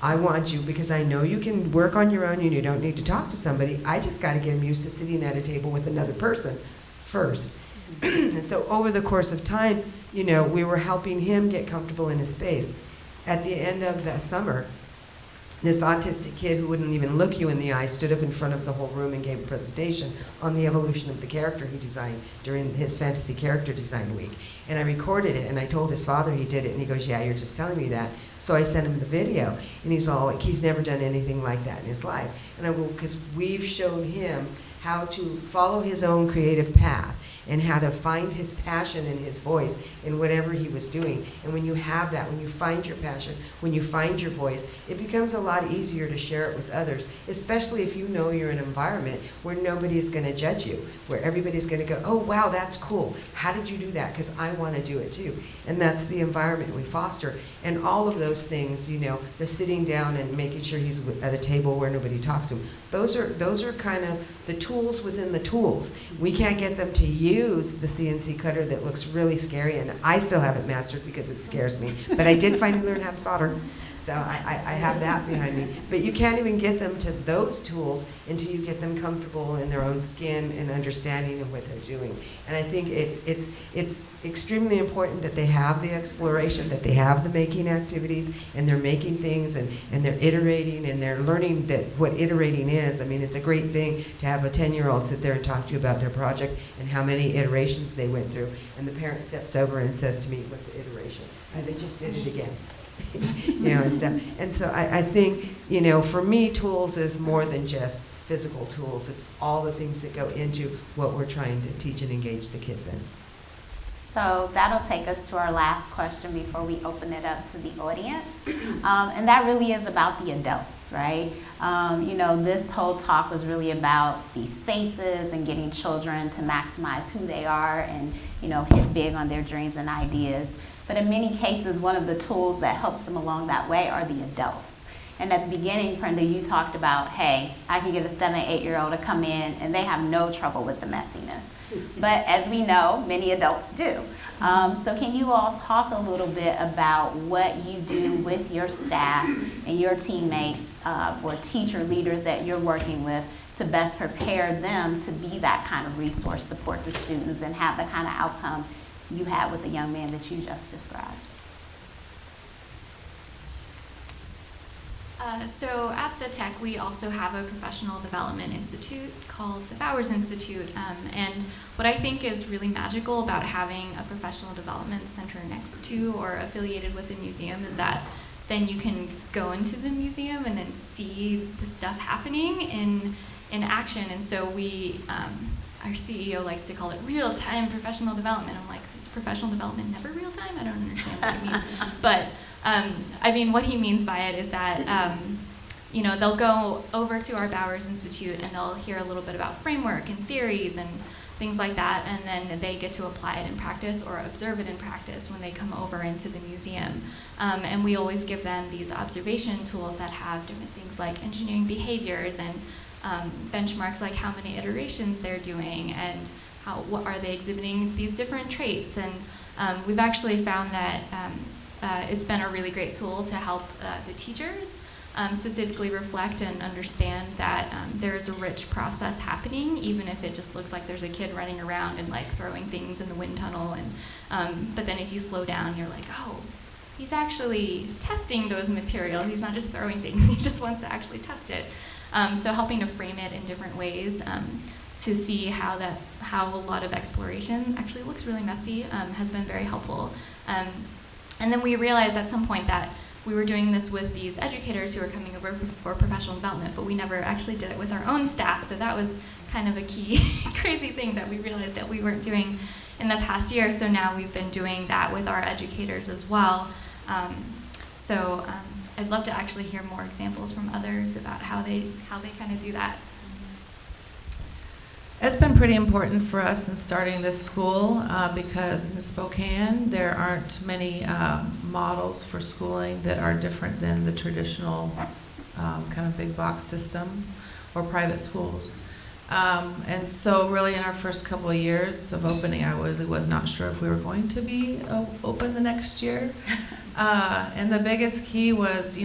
I want you, because I know you can work on your own and you don't need to talk to somebody. I just got to get him used to sitting at a table with another person first. And so over the course of time, we were helping him get comfortable in his space. At the end of that summer, this autistic kid who wouldn't even look you in the eye stood up in front of the whole room and gave a presentation on the evolution of the character he designed during his fantasy character design week. And I recorded it, and I told his father he did it, and he goes, yeah, you're just telling me that. So I sent him the video, and he's all like, he's never done anything like that in his life. And I go, because we've shown him how to follow his own creative path and how to find his passion and his voice in whatever he was doing. And when you have that, when you find your passion, when you find your voice, it becomes a lot easier to share it with others, especially if you know you're in an environment where nobody's going to judge you, where everybody's going to go, oh, wow, that's cool. How did you do that? Because I want to do it too. And that's the environment we foster. And all of those things, the sitting down and making sure he's at a table where nobody talks to him, those are kind of the tools within the tools. We can't get them to use the CNC cutter that looks really scary, and I still haven't mastered because it scares me. But I did finally learn how to solder. So I have that behind me. But you can't even get them to those tools until you get them comfortable in their own skin and understanding of what they're doing. And I think it's extremely important that they have the exploration, that they have the making activities, and they're making things, and they're iterating, and they're learning that what iterating is. I mean, it's a great thing to have a 10-year-old sit there and talk to you about their project and how many iterations they went through. And the parent steps over and says to me, "What's the iteration?" And they just did it again. And stuff. And so I think, for me, tools is more than just physical tools. It's all the things that go into what we're trying to teach and engage the kids in. So that'll take us to our last question before we open it up to the audience. And that really is about the adults, right? This whole talk was really about these spaces and getting children to maximize who they are and, hit big on their dreams and ideas. But in many cases, one of the tools that helps them along that way are the adults. And at the beginning, Prinda, you talked about, hey, I can get a 7, 8-year-old to come in and they have no trouble with the messiness. But as we know, many adults do. So can you all talk a little bit about what you do with your staff and your teammates or teacher leaders that you're working with to best prepare them to be that kind of resource support to students and have the kind of outcome you had with the young man that you just described? So at the Tech, we also have a professional development institute called the Bowers Institute. And what I think is really magical about having a professional development center next to or affiliated with a museum is that then you can go into the museum and then see the stuff happening in action. And so our CEO likes to call it real-time professional development. I'm like, is professional development never real-time? I don't understand what you mean. But what he means by it is that, they'll go over to our Bowers Institute and they'll hear a little bit about framework and theories and things like that, and then they get to apply it in practice or observe it in practice when they come over into the museum. And we always give them these observation tools that have different things like engineering behaviors and benchmarks like how many iterations they're doing and what are they exhibiting these different traits. And we've actually found that it's been a really great tool to help the teachers specifically reflect and understand that there's a rich process happening, even if it just looks like there's a kid running around and like throwing things in the wind tunnel. And but then if you slow down, you're like, oh, he's actually testing those materials. He's not just throwing things. He just wants to actually test it. So helping to frame it in different ways to see how a lot of exploration actually looks really messy has been very helpful. And then we realized at some point that we were doing this with these educators who were coming over for professional development, but we never actually did it with our own staff. So that was kind of a key crazy thing that we realized that we weren't doing in the past year. So now we've been doing that with our educators as well. I'd love to actually hear more examples from others about how they kind of do that. It's been pretty important for us in starting this school because in Spokane there aren't many models for schooling that are different than the traditional kind of big box system or private schools. And so really in our first couple of years of opening, I really was not sure if we were going to be open the next year. And the biggest key was,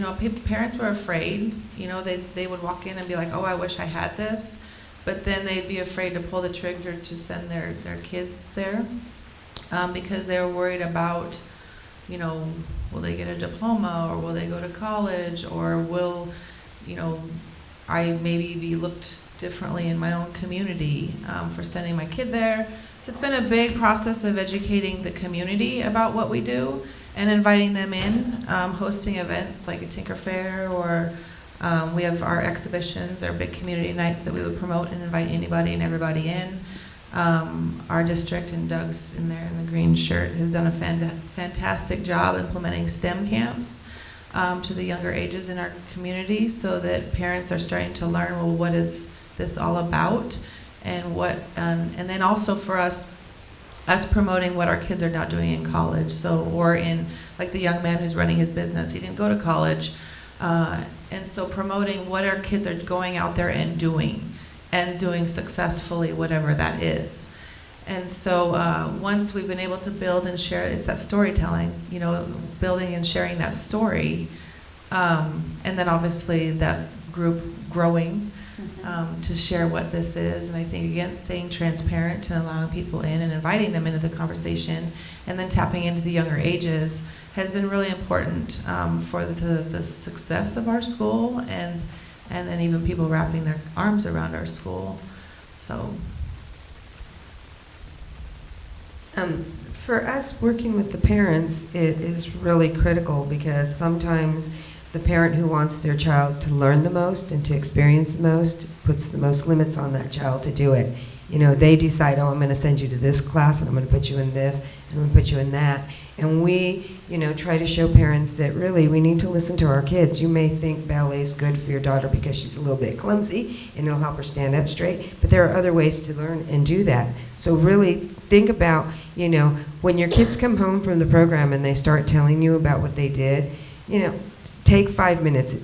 parents were afraid. They would walk in and be like, oh, I wish I had this. But then they'd be afraid to pull the trigger to send their kids there because they were worried about, will they get a diploma or will they go to college or will, I maybe be looked differently in my own community for sending my kid there. So it's been a big process of educating the community about what we do and inviting them in, hosting events like a Tinker Fair or we have our exhibitions, our big community nights that we would promote and invite anybody and everybody in. Our district, and Doug's in there in the green shirt, has done a fantastic job implementing STEM camps to the younger ages in our community so that parents are starting to learn, well, what is this all about? And then also for us promoting what our kids are now doing in college. Or in, like the young man who's running his business, he didn't go to college. And so promoting what our kids are going out there and doing successfully, whatever that is. And so once we've been able to build and share, it's that storytelling, building and sharing that story, And then obviously that group growing to share what this is. And I think, again, staying transparent and allowing people in and inviting them into the conversation and then tapping into the younger ages has been really important for the success of our school and then even people wrapping their arms around our school. So. For us, working with the parents, it is really critical because sometimes the parent who wants their child to learn the most and to experience the most puts the most limits on that child to do it. You know, they decide, oh, I'm going to send you to this class, and I'm going to put you in this, and I'm going to put you in that. And we, you know, try to show parents that really we need to listen to our kids. You may think ballet's good for your daughter because she's a little bit clumsy and it'll help her stand up straight, but there are other ways to learn and do that. So really think about, you know, when your kids come home from the program and they start telling you about what they did, you know, take 5 minutes.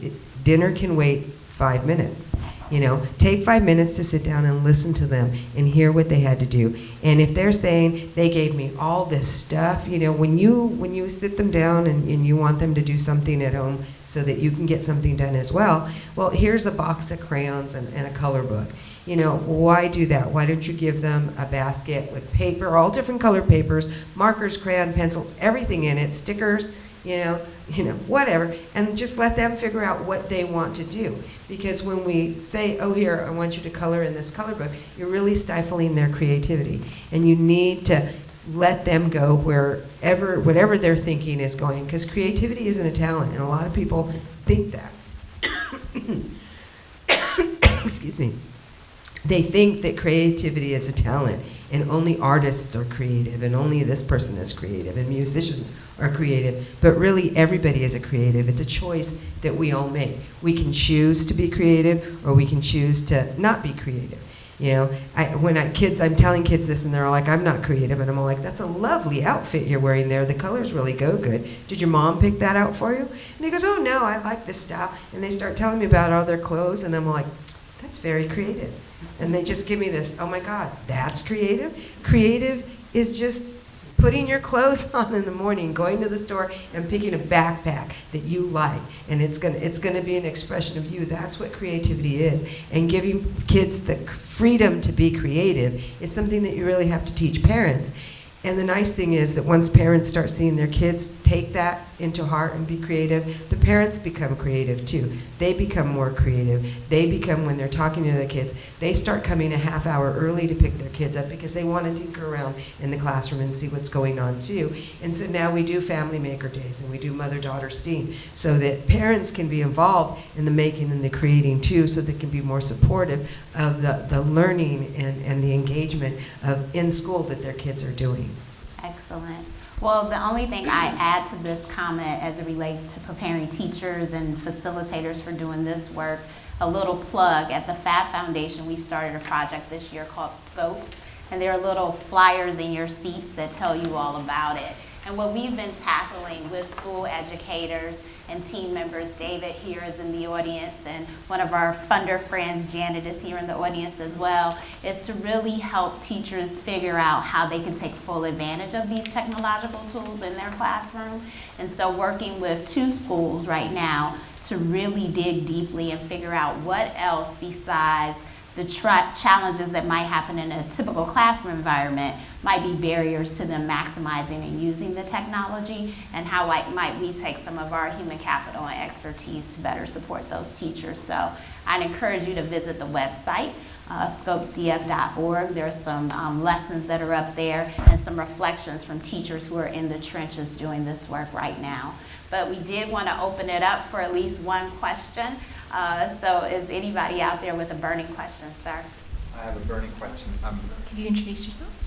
Dinner can wait 5 minutes. You know, take 5 minutes to sit down and listen to them and hear what they had to do. And if they're saying they gave me all this stuff, you know, when you sit them down and you want them to do something at home so that you can get something done as well, here's a box of crayons and a color book. You know, why do that? Why don't you give them a basket with paper, all different colored papers, markers, crayon, pencils, everything in it, stickers, you know, whatever, and just let them figure out what they want to do. Because when we say, oh, here, I want you to color in this color book, you're really stifling their creativity. And you need to let them go whatever their thinking is going, because creativity isn't a talent, and a lot of people think that. Excuse me. They think that creativity is a talent, and only artists are creative, and only this person is creative, and musicians are creative. But really, everybody is a creative. It's a choice that we all make. We can choose to be creative, or we can choose to not be creative. You know, I'm telling kids this, and they're all like, I'm not creative. And I'm all like, that's a lovely outfit you're wearing there. The colors really go good. Did your mom pick that out for you? And he goes, oh, no, I like this style. And they start telling me about all their clothes, and I'm like, that's very creative. And they just give me this, oh my God, that's creative? Creative is just putting your clothes on in the morning, going to the store and picking a backpack that you like. And it's gonna be an expression of you. That's what creativity is. And giving kids the freedom to be creative is something that you really have to teach parents. And the nice thing is that once parents start seeing their kids take that into heart and be creative, the parents become creative too. They become more creative. They become, when they're talking to the kids, they start coming a half hour early to pick their kids up because they want to tinker around in the classroom and see what's going on too. And so now we do Family Maker Days and we do Mother-Daughter STEAM so that parents can be involved in the making and the creating too, so they can be more supportive of the learning and the engagement of in school that their kids are doing. Excellent. Well, the only thing I add to this comment as it relates to preparing teachers and facilitators for doing this work, a little plug. At the FAB Foundation, we started a project this year called Scopes, and there are little flyers in your seats that tell you all about it. And what we've been tackling with school educators and team members, David here is in the audience, and one of our funder friends, Janet, is here in the audience as well, is to really help teachers figure out how they can take full advantage of these technological tools in their classroom. And so working with 2 schools right now to really dig deeply and figure out what else besides the challenges that might happen in a typical classroom environment might be barriers to them maximizing and using the technology, and how might we take some of our human capital and expertise to better support those teachers. So I'd encourage you to visit the website, scopesdf.org. There's some lessons that are up there and some reflections from teachers who are in the trenches doing this work right now. But we did want to open it up for at least one question. So is anybody out there with a burning question, sir? I have a burning question. Could you introduce yourself?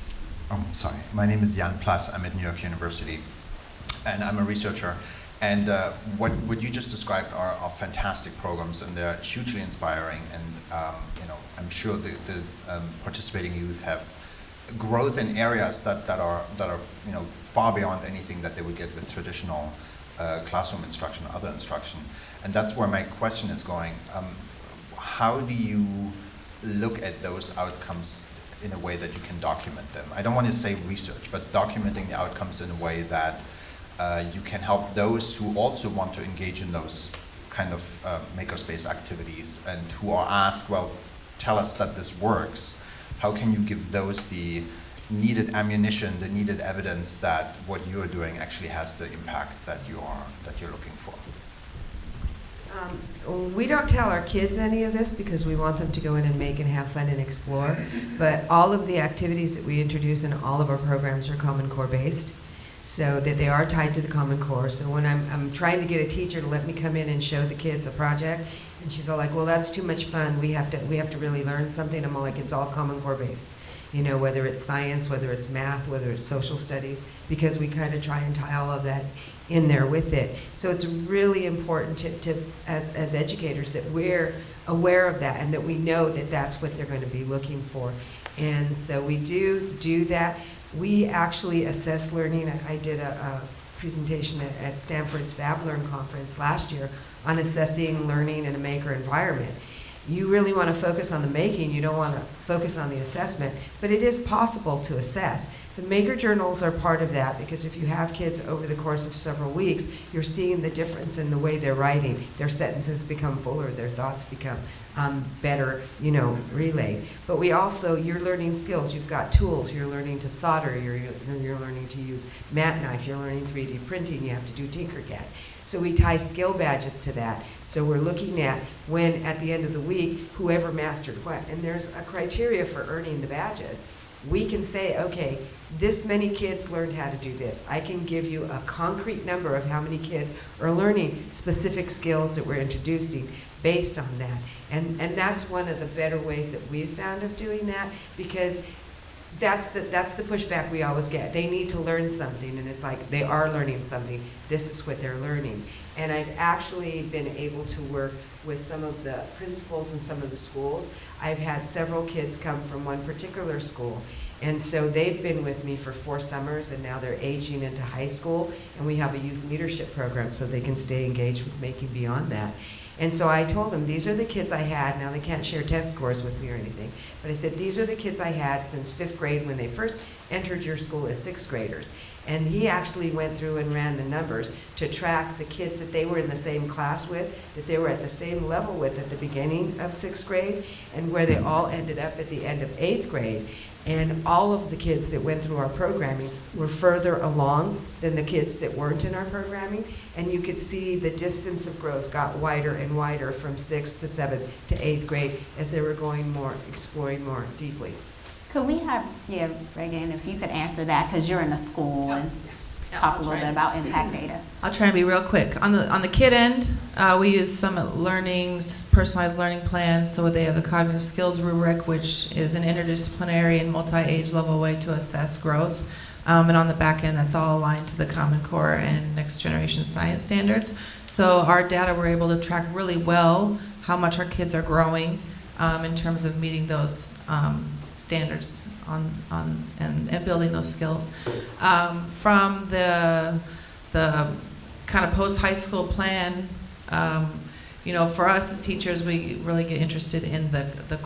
Sorry. My name is Jan Plas. I'm at New York University, and I'm a researcher. And what you just described are fantastic programs, and they're hugely inspiring. And I'm sure the participating youth have growth in areas that are far beyond anything that they would get with traditional classroom instruction or other instruction. And that's where my question is going. How do you look at those outcomes in a way that you can document them? I don't want to say research, but documenting the outcomes in a way that you can help those who also want to engage in those kind of makerspace activities and who are asked, well, tell us that this works, how can you give those the needed ammunition, the needed evidence that what you're doing actually has the impact that you're looking for? We don't tell our kids any of this because we want them to go in and make and have fun and explore. But all of the activities that we introduce in all of our programs are Common Core based, so that they are tied to the Common Core. So when I'm trying to get a teacher to let me come in and show the kids a project, and she's all like, "Well, that's too much fun. We have to really learn something." I'm all like, "It's all Common Core based." You know, whether it's science, whether it's math, whether it's social studies, because we kind of try and tie all of that in there with it. So it's really important to as educators, that we're aware of that and that we know that that's what they're going to be looking for. And so we do that. We actually assess learning. I did a presentation at Stanford's Fab Learn conference last year on assessing learning in a maker environment. You really want to focus on the making, you don't want to focus on the assessment, but it is possible to assess. The maker journals are part of that, because if you have kids over the course of several weeks, you're seeing the difference in the way they're writing. Their sentences become fuller, their thoughts become better, relayed. But you're learning skills. You've got tools. You're learning to solder. You're learning to use mat knife. You're learning 3D printing. You have to do Tinkercad. So we tie skill badges to that. So we're looking at when, at the end of the week, whoever mastered what. And there's a criteria for earning the badges. We can say, okay, this many kids learned how to do this. I can give you a concrete number of how many kids are learning specific skills that we're introducing based on that. And that's one of the better ways that we've found of doing that, because that's the pushback we always get. They need to learn something, and it's like, they are learning something. This is what they're learning. And I've actually been able to work with some of the principals in some of the schools. I've had several kids come from one particular school, and so they've been with me for 4 summers, and now they're aging into high school, and we have a youth leadership program so they can stay engaged with making beyond that. And so I told them, these are the kids I had. Now they can't share test scores with me or anything, but I said, these are the kids I had since 5th grade when they first entered your school as 6th graders. And he actually went through and ran the numbers to track the kids that they were in the same class with, that they were at the same level with at the beginning of 6th grade, and where they all ended up at the end of 8th grade. And all of the kids that went through our programming were further along than the kids that weren't in our programming. And you could see the distance of growth got wider and wider from 6th to 7th to 8th grade as they were exploring more deeply. Could we have, Regan, if you could answer that, because you're in a school, and talk a little bit about impact data. I'll try to be real quick. On the kid end, we use Summit Learning's personalized learning plans. So they have the cognitive skills rubric, which is an interdisciplinary and multi-age level way to assess growth. And on the back end, that's all aligned to the Common Core and next generation science standards. So our data, we're able to track really well how much our kids are growing in terms of meeting those standards and building those skills. From the kind of post-high school plan, for us as teachers, we really get interested in the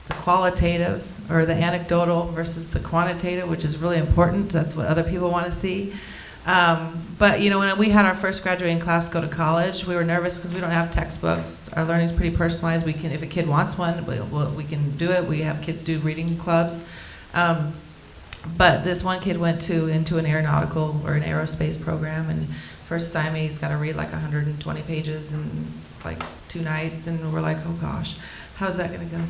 qualitative, or the anecdotal versus the quantitative, which is really important. That's what other people want to see. But when we had our first graduating class go to college, we were nervous because we don't have textbooks. Our learning's pretty personalized. We can, if a kid wants one, we can do it. We have kids do reading clubs. But this one kid went into an aeronautical or an aerospace program, and first time he's got to read like 120 pages in like 2 nights, and we're like, oh gosh, how's that going to go?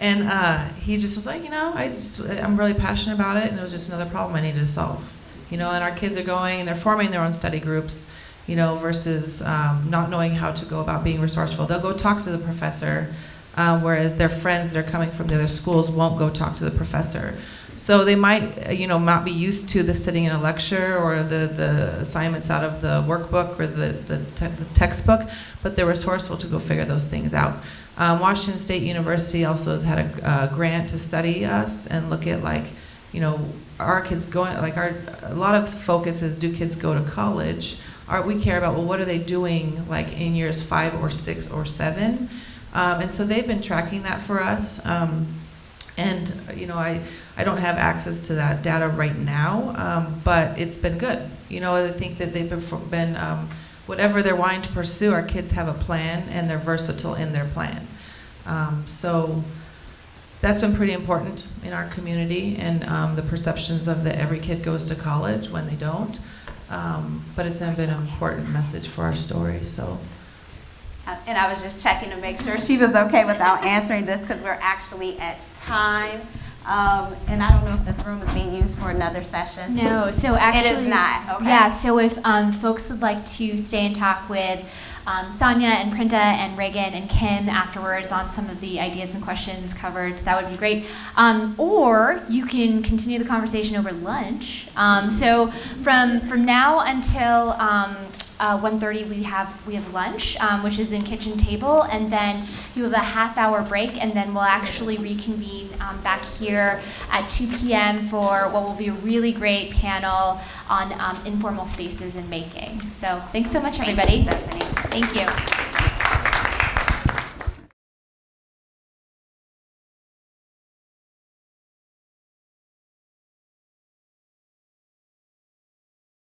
And he just was like, I'm really passionate about it, and it was just another problem I needed to solve. And our kids are going and they're forming their own study groups, versus not knowing how to go about being resourceful. They'll go talk to the professor, whereas their friends that are coming from the other schools won't go talk to the professor. So they might, not be used to the sitting in a lecture or the assignments out of the workbook or the textbook, but they're resourceful to go figure those things out. Washington State University also has had a grant to study us and look at our kids going, a lot of focus is, do kids go to college? We care about, what are they doing in years 5 or 6 or 7? And so they've been tracking that for us. I don't have access to that data right now, but it's been good. I think that they've been whatever they're wanting to pursue, our kids have a plan and they're versatile in their plan. So that's been pretty important in our community, and the perceptions of that every kid goes to college when they don't. But it's been an important message for our story. So. And I was just checking to make sure she was okay without answering this, because we're actually at time. And I don't know if this room is being used for another session. No, so actually, It is not, okay. Yeah, so if folks would like to stay and talk with Sonya and Prinda and Regan and Kim afterwards on some of the ideas and questions covered, that would be great. Or you can continue the conversation over lunch. So from now until 1:30 we have lunch, which is in kitchen table, and then you have a half-hour break, and then we'll actually reconvene back here at 2 p.m. for what will be a really great panel on informal spaces and making. So thanks so much, everybody. Thank you, Stephanie. Thank you.